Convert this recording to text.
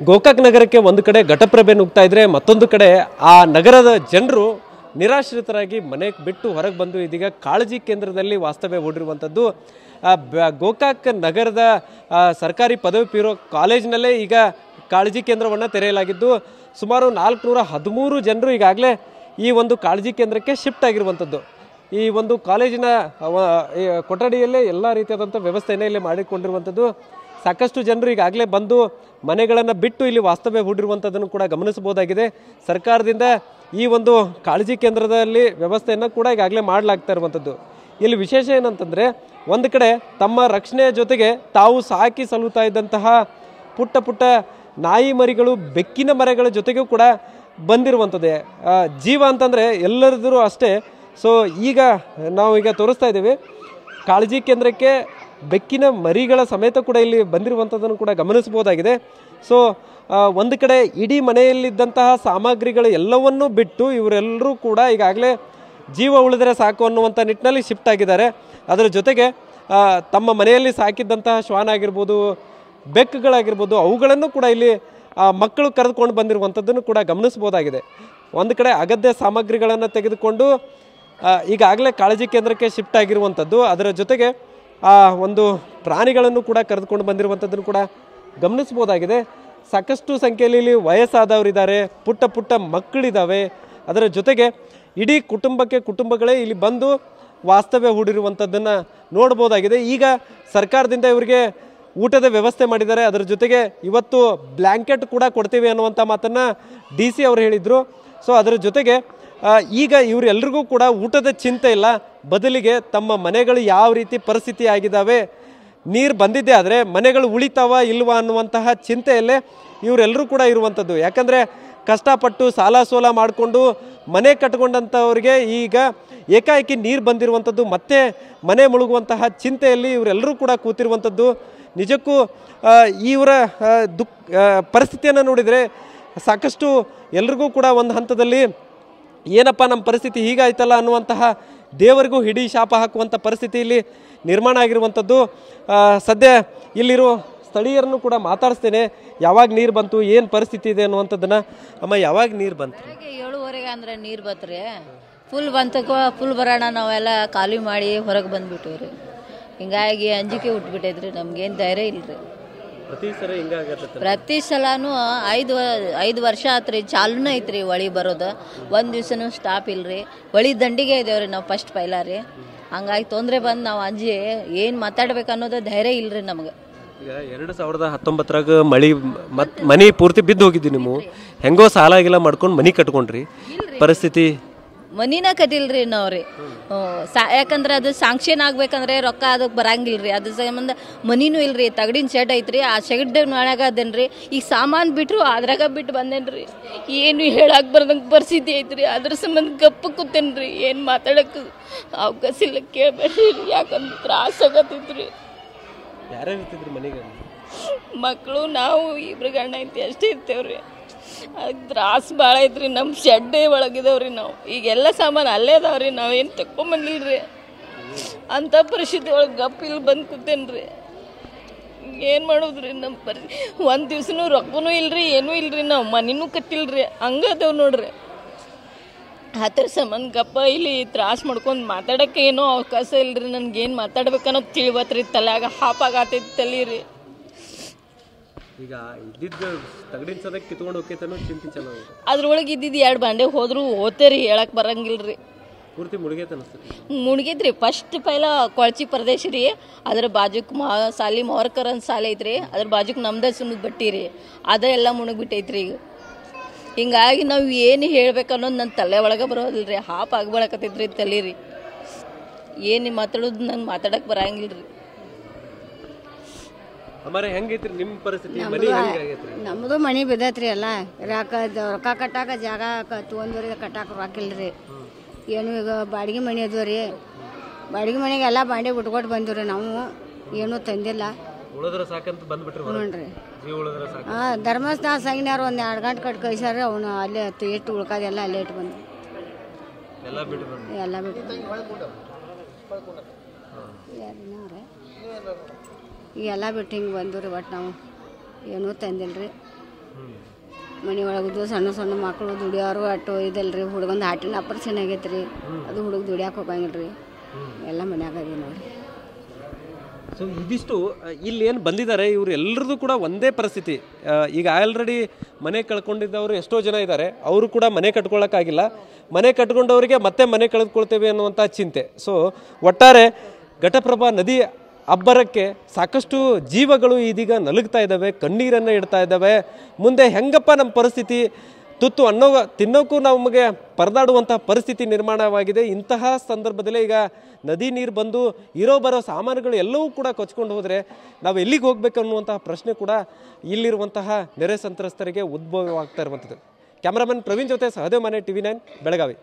ಗೋಕಾಕ್ ನಗರಕ್ಕೆ ಒಂದು ಕಡೆ ಘಟಪ್ರಭೆ ನುಗ್ತಾ ಇದ್ರೆ ಮತ್ತೊಂದು ಕಡೆ ಆ ನಗರದ ಜನರು ನಿರಾಶ್ರಿತರಾಗಿ ಮನೆ ಬಿಟ್ಟು ಹೊರಗೆ ಬಂದು ಇದೀಗ ಕಾಳಜಿ ಕೇಂದ್ರದಲ್ಲಿ ವಾಸ್ತವ್ಯ ಹೂಡಿರುವಂಥದ್ದು. ಗೋಕಾಕ್ ನಗರದ ಸರ್ಕಾರಿ ಪದವಿ ಪೂರ್ವ ಕಾಲೇಜಿನಲ್ಲೇ ಈಗ ಕಾಳಜಿ ಕೇಂದ್ರವನ್ನು ತೆರೆಯಲಾಗಿದ್ದು ಸುಮಾರು 413 ಜನರು ಈಗಾಗಲೇ ಈ ಒಂದು ಕಾಳಜಿ ಕೇಂದ್ರಕ್ಕೆ ಶಿಫ್ಟ್ ಆಗಿರುವಂಥದ್ದು. ಈ ಒಂದು ಕಾಲೇಜಿನ ಕೊಠಡಿಯಲ್ಲೇ ಎಲ್ಲ ರೀತಿಯಾದಂಥ ವ್ಯವಸ್ಥೆಯನ್ನು ಇಲ್ಲಿ ಮಾಡಿಕೊಂಡಿರುವಂಥದ್ದು. ಸಾಕಷ್ಟು ಜನರು ಈಗಾಗಲೇ ಬಂದು ಮನೆಗಳನ್ನು ಬಿಟ್ಟು ಇಲ್ಲಿ ವಾಸ್ತವ್ಯ ಹೂಡಿರುವಂಥದ್ದನ್ನು ಕೂಡ ಗಮನಿಸಬಹುದಾಗಿದೆ. ಸರ್ಕಾರದಿಂದ ಈ ಒಂದು ಕಾಳಜಿ ಕೇಂದ್ರದಲ್ಲಿ ವ್ಯವಸ್ಥೆಯನ್ನು ಕೂಡ ಈಗಾಗಲೇ ಮಾಡಲಾಗ್ತಾ ಇರುವಂಥದ್ದು. ಇಲ್ಲಿ ವಿಶೇಷ ಏನಂತಂದರೆ, ಒಂದು ಕಡೆ ತಮ್ಮ ರಕ್ಷಣೆಯ ಜೊತೆಗೆ ತಾವು ಸಾಕಿ ಸಲುತ್ತಾ ಇದ್ದಂತಹ ಪುಟ್ಟ ಪುಟ್ಟ ನಾಯಿ ಮರಿಗಳು, ಬೆಕ್ಕಿನ ಮರಗಳ ಜೊತೆಗೂ ಕೂಡ ಬಂದಿರುವಂಥದ್ದೇ. ಜೀವ ಅಂತಂದರೆ ಎಲ್ಲರದರೂ ಅಷ್ಟೇ. ಸೊ ಈಗ ನಾವು ತೋರಿಸ್ತಾ ಇದ್ದೀವಿ ಕಾಳಜಿ ಕೇಂದ್ರಕ್ಕೆ ಬೆಕ್ಕಿನ ಮರಿಗಳ ಸಮೇತ ಕೂಡ ಇಲ್ಲಿ ಬಂದಿರುವಂಥದ್ದನ್ನು ಕೂಡ ಗಮನಿಸಬಹುದಾಗಿದೆ. ಸೊ ಒಂದು ಕಡೆ ಇಡೀ ಮನೆಯಲ್ಲಿದ್ದಂತಹ ಸಾಮಗ್ರಿಗಳು ಎಲ್ಲವನ್ನೂ ಬಿಟ್ಟು ಇವರೆಲ್ಲರೂ ಕೂಡ ಈಗಾಗಲೇ ಜೀವ ಉಳಿದರೆ ಸಾಕು ಅನ್ನುವಂಥ ನಿಟ್ಟಿನಲ್ಲಿ ಶಿಫ್ಟ್ ಆಗಿದ್ದಾರೆ. ಅದರ ಜೊತೆಗೆ ತಮ್ಮ ಮನೆಯಲ್ಲಿ ಸಾಕಿದ್ದಂತಹ ಶ್ವಾನ ಆಗಿರ್ಬೋದು, ಬೆಕ್ಕುಗಳಾಗಿರ್ಬೋದು, ಅವುಗಳನ್ನು ಕೂಡ ಇಲ್ಲಿ ಮಕ್ಕಳು ಕರೆದುಕೊಂಡು ಬಂದಿರುವಂಥದ್ದನ್ನು ಕೂಡ ಗಮನಿಸ್ಬೋದಾಗಿದೆ. ಒಂದು ಕಡೆ ಅಗತ್ಯ ಸಾಮಗ್ರಿಗಳನ್ನು ತೆಗೆದುಕೊಂಡು ಈಗಾಗಲೇ ಕಾಳಜಿ ಕೇಂದ್ರಕ್ಕೆ ಶಿಫ್ಟ್ ಆಗಿರುವಂಥದ್ದು. ಅದರ ಜೊತೆಗೆ ಒಂದು ಪ್ರಾಣಿಗಳನ್ನು ಕೂಡ ಕರೆದುಕೊಂಡು ಬಂದಿರುವಂಥದ್ದನ್ನು ಕೂಡ ಗಮನಿಸ್ಬೋದಾಗಿದೆ. ಸಾಕಷ್ಟು ಸಂಖ್ಯೆಯಲ್ಲಿ ಇಲ್ಲಿ ವಯಸ್ಸಾದವರಿದ್ದಾರೆ, ಪುಟ್ಟ ಪುಟ್ಟ ಮಕ್ಕಳಿದ್ದಾವೆ. ಅದರ ಜೊತೆಗೆ ಇಡೀ ಕುಟುಂಬಗಳೇ ಇಲ್ಲಿ ಬಂದು ವಾಸ್ತವ್ಯ ಹೂಡಿರುವಂಥದ್ದನ್ನು ನೋಡ್ಬೋದಾಗಿದೆ. ಈಗ ಸರ್ಕಾರದಿಂದ ಇವರಿಗೆ ಊಟದ ವ್ಯವಸ್ಥೆ ಮಾಡಿದ್ದಾರೆ. ಅದರ ಜೊತೆಗೆ ಇವತ್ತು ಬ್ಲ್ಯಾಂಕೆಟ್ ಕೂಡ ಕೊಡ್ತೀವಿ ಅನ್ನುವಂಥ ಮಾತನ್ನು DC ಅವರು ಹೇಳಿದರು. ಸೊ ಅದರ ಜೊತೆಗೆ ಈಗ ಇವರೆಲ್ಲರಿಗೂ ಕೂಡ ಊಟದ ಚಿಂತೆ ಇಲ್ಲ, ಬದಲಿಗೆ ತಮ್ಮ ಮನೆಗಳು ಯಾವ ರೀತಿ ಪರಿಸ್ಥಿತಿ ಆಗಿದ್ದಾವೆ, ನೀರು ಬಂದಿದ್ದೇ ಆದರೆ ಮನೆಗಳು ಉಳಿತಾವ ಇಲ್ವಾ ಅನ್ನುವಂತಹ ಚಿಂತೆಯಲ್ಲೇ ಇವರೆಲ್ಲರೂ ಕೂಡ ಇರುವಂಥದ್ದು. ಯಾಕಂದರೆ ಕಷ್ಟಪಟ್ಟು ಸಾಲ ಸೋಲ ಮಾಡಿಕೊಂಡು ಮನೆ ಕಟ್ಕೊಂಡಂಥವ್ರಿಗೆ ಈಗ ಏಕಾಏಕಿ ನೀರು ಬಂದಿರುವಂಥದ್ದು, ಮತ್ತೆ ಮನೆ ಮುಳುಗುವಂತಹ ಚಿಂತೆಯಲ್ಲಿ ಇವರೆಲ್ಲರೂ ಕೂಡ ಕೂತಿರುವಂಥದ್ದು. ನಿಜಕ್ಕೂ ಇವರ ಪರಿಸ್ಥಿತಿಯನ್ನು ನೋಡಿದರೆ ಸಾಕಷ್ಟು ಎಲ್ರಿಗೂ ಕೂಡ ಒಂದು ಹಂತದಲ್ಲಿ ಏನಪ್ಪ ನಮ್ಮ ಪರಿಸ್ಥಿತಿ ಹೀಗಾಯ್ತಲ್ಲ ಅನ್ನುವಂತಹ ದೇವರಿಗೂ ಹಿಡಿ ಶಾಪ ಹಾಕುವಂಥ ಪರಿಸ್ಥಿತಿಯಲ್ಲಿ ನಿರ್ಮಾಣ ಆಗಿರುವಂಥದ್ದು. ಸದ್ಯ ಇಲ್ಲಿರೋ ಸ್ಥಳೀಯರನ್ನು ಕೂಡ ಮಾತಾಡಿಸ್ತೇನೆ. ಯಾವಾಗ ನೀರು ಬಂತು, ಏನು ಪರಿಸ್ಥಿತಿ ಇದೆ ಅನ್ನುವಂಥದ್ದನ್ನು. ಅಮ್ಮ, ಯಾವಾಗ ನೀರು ಬಂತು? 7:30 ಅಂದ್ರೆ ನೀರು ಬತ್ರಿ. ಫುಲ್ ಬಂತಕ್ಕೋ ಫುಲ್ ಬರೋಣ ನಾವೆಲ್ಲ ಖಾಲಿ ಮಾಡಿ ಹೊರಗೆ ಬಂದುಬಿಟ್ಟು ರೀ. ಹಿಂಗಾಗಿ ಅಂಜಿಕೆ ಹುಟ್ಬಿಟ್ಟೈತ್ರಿ, ನಮ್ಗೇನು ಧೈರ್ಯ ಇಲ್ರಿ. ಪ್ರತಿ ಸಲನೂ 5 ವರ್ಷ ಆತ್ರಿ ಚಾಲೂನ ಐತ್ರಿ ಹೊಳಿ ಬರೋದು. ಒಂದು ದಿವ್ಸನೂ ಸ್ಟಾಪ್ ಇಲ್ರಿ. ಹೊಳಿ ದಂಡಿಗೆ ಇದೇವ್ರಿ ನಾವು ಫಸ್ಟ್ ಪೈಲ ರೀ. ಹಂಗಾಗಿ ತೊಂದರೆ ಬಂದು ನಾವು ಅಂಜಿ ಏನು ಮಾತಾಡ್ಬೇಕು ಅನ್ನೋದು ಧೈರ್ಯ ಇಲ್ರಿ ನಮ್ಗೆ. ಈಗ 2019 ಮನೆ ಪೂರ್ತಿ ಬಿದ್ದು ಹೋಗಿದ್ವಿ. ನೀವು ಹೆಂಗೋ ಸಾಲ ಆಗಿಲ್ಲ ಮಾಡ್ಕೊಂಡು ಮನೆ ಕಟ್ಕೊಂಡ್ರಿ. ಪರಿಸ್ಥಿತಿ ಮನಿನ ಕಟ್ಟಿಲ್ರಿ ನಾವ್ರಿ. ಯಾಕಂದ್ರೆ ಅದು ಸಾಂಕ್ಷನ್ ಆಗ್ಬೇಕಂದ್ರೆ ರೊಕ್ಕ ಅದಕ್ಕೆ ಬರಂಗಿಲ್ರಿ. ಅದ್ರ ಸಂಬಂಧ ಮನಿನೂ ಇಲ್ರಿ. ತಗಡಿನ ಶೆಡ್ ಐತ್ರಿ, ಆ ಶೆಡ್ ಒಳಗ ಅದೇನ್ರಿ. ಈಗ ಸಾಮಾನು ಬಿಟ್ರು ಅದ್ರಾಗ ಬಿಟ್ಟು ಬಂದೇನ್ರಿ. ಏನು ಹೇಳಕ್ ಬರ್ದಂಗೆ ಪರಿಸ್ಥಿತಿ ಐತ್ರಿ. ಅದ್ರ ಸಂಬಂಧ ಗಪ್ಪ ಕೂತೇನ್ರಿ. ಏನು ಮಾತಾಡಕ್ಕೆ ಅವಕಾಶ ಇಲ್ಲ, ಕೇಳಬೇಡ್ರಿ. ಯಾಕಂದ್ರೆ ತ್ರಾಸ ಆಗತ್ತೈತ್ರಿ. ಮಕ್ಕಳು ನಾವು ಇಬ್ರು ಗಂಡ ಐತಿ ಅಷ್ಟೇ ಇರ್ತೇವ್ರಿ. ಅದಕ್ಕೆ ತ್ರಾಸ ಭಾಳ ಐತ್ರಿ. ನಮ್ಮ ಶೆಡ್ಡೇ ಒಳಗಿದಾವ್ರಿ. ನಾವು ಈಗೆಲ್ಲ ಸಾಮಾನು ಅಲ್ಲೇ ಅದಾವ್ರಿ. ನಾವೇನು ತಗೊಂಬಂದಿಲ್ರಿ. ಅಂಥ ಪರಿಸ್ಥಿತಿ ಒಳಗೆ ಗಪ್ಪ ಇಲ್ಲಿ ಬಂದು ಕೂತೇನ್ರಿ. ಏನು ಮಾಡೋದ್ರಿ ನಮ್ಮ ಒಂದು ದಿವ್ಸನೂ ರೊಕ್ಕನೂ ಇಲ್ರಿ, ಏನೂ ಇಲ್ರಿ. ನಾವು ಮನಿನೂ ಕಟ್ಟಿಲ್ರಿ, ಹಂಗದೇವ್ ನೋಡ್ರಿ. ಅದ್ರ ಸಂಬಂಧ ಗಪ್ಪ ಇಲ್ಲಿ ತ್ರಾಸ ಮಾಡ್ಕೊಂಡು ಮಾತಾಡೋಕ್ಕೆ ಏನೋ ಅವಕಾಶ ಇಲ್ರಿ. ನನ್ಗೇನು ಮಾತಾಡ್ಬೇಕನ್ನೋದು ತಿಳಿವತ್ರಿ. ತಲೆಯಾಗ ಹಾಪಾಗತೈತಿ ತಲೆ ರೀ. ಈಗ ಇದ್ದಿದ್ದು ತಗಡಿನ ಸದಕ್ಕೆ ಕಿತ್ಕೊಂಡು ಹೋಗ್ತೇನೋ ಚಿಂತೆ ಚೆನ್ನಾಗಿ. ಅದ್ರೊಳಗೆ ಇದ್ದಿದ್ದು 2 ಬಾಂಡೆ ಹೋದ್ರು ಓದ್ತೇರಿ, ಹೇಳಕ್ಕೆ ಬರಂಗಿಲ್ರಿ. ಪೂರ್ತಿ ಮುಳುಗೈತೆ ಅನಿಸ್ತೈತಿ. ಮುಳುಗಿದ್ರಿ. ಫಸ್ಟ್ ಪೈಲ ಕೊಳಚಿ ಪ್ರದೇಶ ರೀ. ಅದ್ರ ಬಾಜುಕ್ ಸಾಲಿ ಮೋರ್ಕರ್ ಅಂತ ಸಾಲಿ ಐತ್ರಿ. ಅದ್ರ ಬಾಜುಕ್ ನಮ್ದೇ ಸುಣ್ಣದ ಬಟ್ಟಿ ರೀ. ಅದೆಲ್ಲ ಮುಳುಗ್ಬಿಟ್ಟೈತ್ರಿ. ಈಗ ಹಿಂಗಾಗಿ ನಾವು ಏನು ಹೇಳ್ಬೇಕನ್ನೋದು ನನ್ನ ತಲೆ ಒಳಗೆ ಬರೋದಿಲ್ರಿ. ಹಾಪ್ ಆಗ್ಬಿಡಕತ್ತೈತ್ರಿ ತಲೆ ರೀ. ಏನು ಮಾತಾಡೋದು ನಂಗೆ ಮಾತಾಡಕ್ಕೆ ಬರಂಗಿಲ್ರಿ. ನಿಮ್ಮ ಪರಿಸ್ಥಿತಿ? ನಮ್ಮದು ಮನೆ ಬಿದ್ದೈತ್ರಿ. ಎಲ್ಲ ರೊಕ್ಕ ಕಟ್ಟಾಕ ಜಾಗ ತೊಗೊಂಡ್ರಿಗೆ ಕಟ್ಟಾಕ ರೊಕ್ಕ ಇಲ್ರಿ. ಏನು ಈಗ ಬಾಡಿಗೆ ಮನೆ ಅದು ರೀ. ಬಾಡಿಗೆ ಮನೆಗೆ ಎಲ್ಲ ಬಾಂಡೆ ಬಿಟ್ಕೊಟ್ಟು ಬಂದಿವ್ರಿ. ನಾವು ಏನೂ ತಂದಿಲ್ಲ. ಧರ್ಮಸ್ಥಳ ಸಂಘ್ನವ್ರು ಒಂದು 2 ಗಂಟೆ ಕಟ್ ಕಳ್ಸ್ಯಾರ. ಅವನು ಅಲ್ಲೇ ಎಷ್ಟು ಉಳ್ಕಾದೆಲ್ಲ ಅಲ್ಲೇ ಇಟ್ಟು ಬಂದು ಎಲ್ಲ ಬಿಟ್ಟು ಎಲ್ಲ ಬಿಟ್ಟು ಹಿಂಗೆ ಬಂದು ರೀ. ಒಟ್ಟು ನಾವು ಏನೂ ತಂದಿಲ್ಲ ರೀ. ಮನೆ ಒಳಗಿದ್ದು ಸಣ್ಣ ಸಣ್ಣ ಮಕ್ಕಳು ದುಡಿಯೋರು ಅಟ್ಟು ಇದಲ್ರಿ ಹುಡುಗಂದು ಹಾರ್ಟಿನ ಆಪರೇಷನ್ ಆಗೈತೆ ರೀ ಅದು ಹುಡುಗ ದುಡಿಯಾಕೆ ಹೋಗಂಗಿಲ್ಲ ರೀ ಎಲ್ಲ ಮನ್ಯಾಗ ಅದೀವಿ ನೋಡಿರಿ. ಸೊ ಇದಿಷ್ಟು ಇಲ್ಲಿ ಏನು ಬಂದಿದ್ದಾರೆ ಇವರು ಎಲ್ಲರದು ಕೂಡ ಒಂದೇ ಪರಿಸ್ಥಿತಿ. ಈಗ ಆಲ್ರೆಡಿ ಮನೆ ಕಳ್ಕೊಂಡಿದ್ದವರು ಎಷ್ಟೋ ಜನ ಇದ್ದಾರೆ, ಅವರು ಕೂಡ ಮನೆ ಕಟ್ಕೊಳ್ಳೋಕ್ಕಾಗಿಲ್ಲ. ಮನೆ ಕಟ್ಕೊಂಡವರಿಗೆ ಮತ್ತೆ ಮನೆ ಕಳೆದುಕೊಳ್ತೇವೆ ಅನ್ನುವಂಥ ಚಿಂತೆ. ಸೊ ಒಟ್ಟಾರೆ ಘಟಪ್ರಭಾ ನದಿ ಅಬ್ಬರಕ್ಕೆ ಸಾಕಷ್ಟು ಜೀವಗಳು ಇದೀಗ ನಲುಗ್ತಾ ಇದ್ದಾವೆ, ಕಣ್ಣೀರನ್ನು ಇಡ್ತಾ ಇದ್ದಾವೆ. ಮುಂದೆ ಹೆಂಗಪ್ಪ ನಮ್ಮ ಪರಿಸ್ಥಿತಿ, ತುತ್ತು ತಿನ್ನೋಕ್ಕೂ ನಮಗೆ ಪರದಾಡುವಂಥ ಪರಿಸ್ಥಿತಿ ನಿರ್ಮಾಣವಾಗಿದೆ. ಇಂತಹ ಸಂದರ್ಭದಲ್ಲೇ ಈಗ ನದಿ ನೀರು ಬಂದು ಇರೋ ಬರೋ ಸಾಮಾನುಗಳು ಎಲ್ಲವೂ ಕೂಡ ಕೊಚ್ಕೊಂಡು ಹೋದರೆ ನಾವು ಎಲ್ಲಿಗೆ ಹೋಗ್ಬೇಕು ಅನ್ನುವಂತಹ ಪ್ರಶ್ನೆ ಕೂಡ ಇಲ್ಲಿರುವಂತಹ ನೆರೆ ಸಂತ್ರಸ್ತರಿಗೆ ಉದ್ಭವವಾಗ್ತಾ ಇರುವಂಥದ್ದು. ಕ್ಯಾಮ್ರಾಮನ್ ಪ್ರವೀಣ್ ಜೊತೆ ಸಹದೇವ್ ಮನೆ, TV9 ಬೆಳಗಾವಿ.